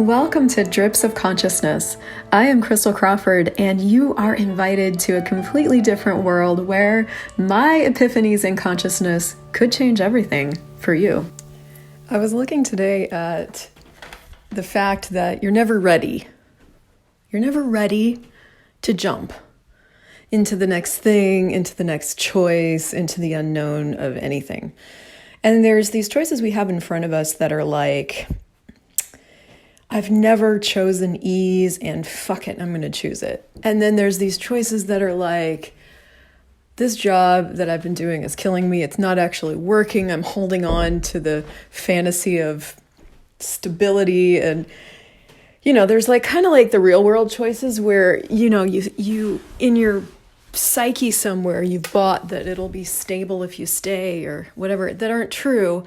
Welcome to Drips of Consciousness. I am Christel Crawford, and you are invited to a completely different world where my epiphanies in consciousness could change everything for you. I was looking today at the fact that you're never ready. You're never ready to jump into the next thing, into the next choice, into the unknown of anything. And there's these choices we have in front of us that are like, I've never chosen ease and fuck it, I'm going to choose it. And then there's these choices that are like, this job that I've been doing is killing me. It's not actually working. I'm holding on to the fantasy of stability. And, there's like kind of like the real world choices where, you in your psyche somewhere, you've bought that it'll be stable if you stay or whatever, that aren't true.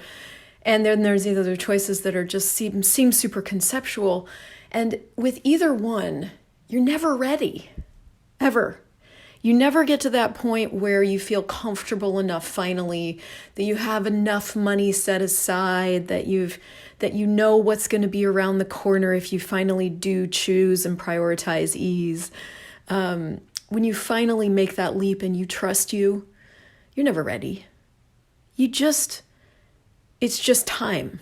And then there's these other choices that are just seem super conceptual. And with either one, you're never ready, ever. You never get to that point where you feel comfortable enough finally, that you have enough money set aside, that you know what's going to be around the corner if you finally do choose and prioritize ease. When you finally make that leap and you trust you're never ready. It's just time.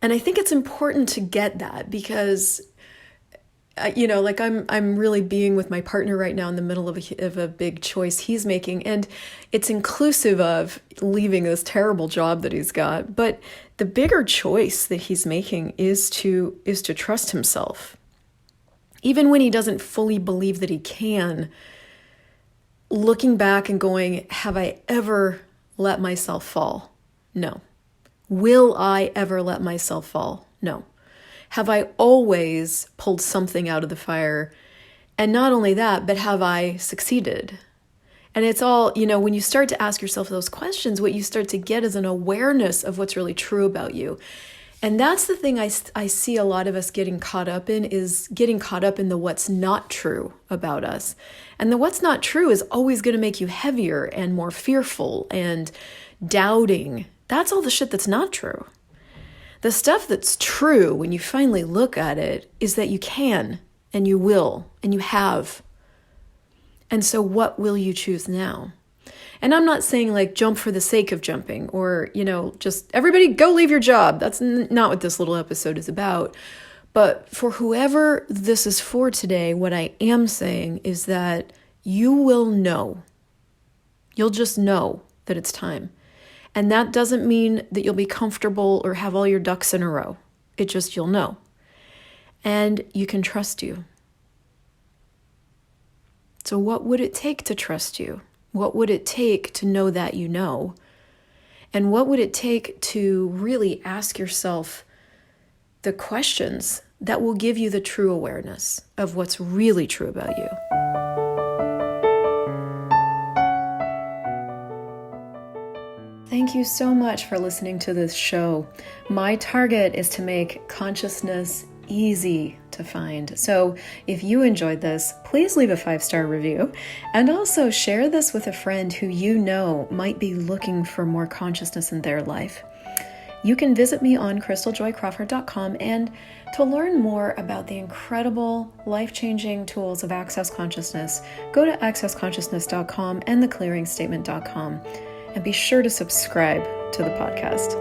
And I think it's important to get that because, I'm really being with my partner right now in the middle of a big choice he's making. And it's inclusive of leaving this terrible job that he's got. But the bigger choice that he's making is to trust himself. Even when he doesn't fully believe that he can, looking back and going, have I ever let myself fall? No. Will I ever let myself fall? No. Have I always pulled something out of the fire? And not only that, but have I succeeded? And it's all, when you start to ask yourself those questions, what you start to get is an awareness of what's really true about you. And that's the thing I see a lot of us getting caught up in, is getting caught up in the what's not true about us. And the what's not true is always going to make you heavier and more fearful and doubting. That's all the shit that's not true. The stuff that's true when you finally look at it is that you can and you will and you have. And so what will you choose now? And I'm not saying like jump for the sake of jumping or, just everybody go leave your job. That's not what this little episode is about. But for whoever this is for today, what I am saying is that you will know. You'll just know that it's time. And that doesn't mean that you'll be comfortable or have all your ducks in a row. It just, you'll know. And you can trust you. So what would it take to trust you? What would it take to know that you know? And what would it take to really ask yourself the questions that will give you the true awareness of what's really true about you? Thank you so much for listening to this show. My target is to make consciousness easy to find. So if you enjoyed this, please leave a 5-star review and also share this with a friend who you know might be looking for more consciousness in their life. You can visit me on ChrystelJoyCrawford.com, and to learn more about the incredible life-changing tools of Access Consciousness, go to accessconsciousness.com and theclearingstatement.com. And be sure to subscribe to the podcast.